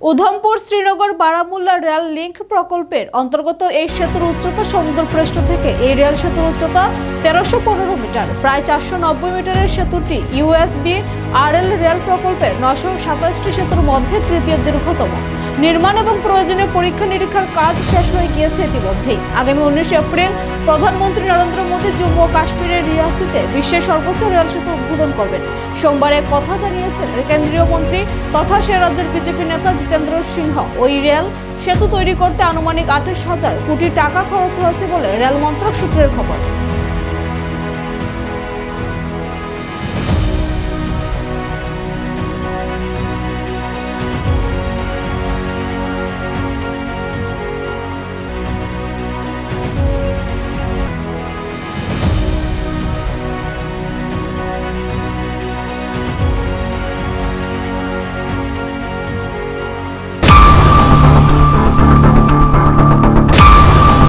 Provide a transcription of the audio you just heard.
Udhampur Srinagar Baramulla rail link প্রকল্পের অন্তর্গত এই সেতুর উচ্চতা সমুদ্রপৃষ্ঠ থেকে এই রেল সেতুর উচ্চতা 1315 মিটার। প্রায় 490 মিটারের সেতুটি ইউএসবি আরএল রেল প্রকল্পের 927টি সেতুর মধ্যে তৃতীয় দীর্ঘতম। নির্মাণ এবং প্রয়োজনীয় পরীক্ষা নিরীক্ষার কাজ শেষ হয়ে গিয়েছে ইতিমধ্যেই। আগামী 19 এপ্রিল প্রধানমন্ত্রী নরেন্দ্র মোদী জম্মু ও কাশ্মীরের রিয়াসিতে বিশ্বের সর্বোচ্চ রেল সেতু উদ্বোধন করবেন। সোমবার এক কথা জানিয়েছেন কেন্দ্রীয় মন্ত্রী তথা সে রাজ্যের বিজেপি নেতা জিতেন্দ্র সিংহ। ওই রেল সেতু তৈরি করতে আনুমানিক 28,000 কোটি টাকা খরচ হয়েছে বলে রেল মন্ত্রক সূত্রের খবর।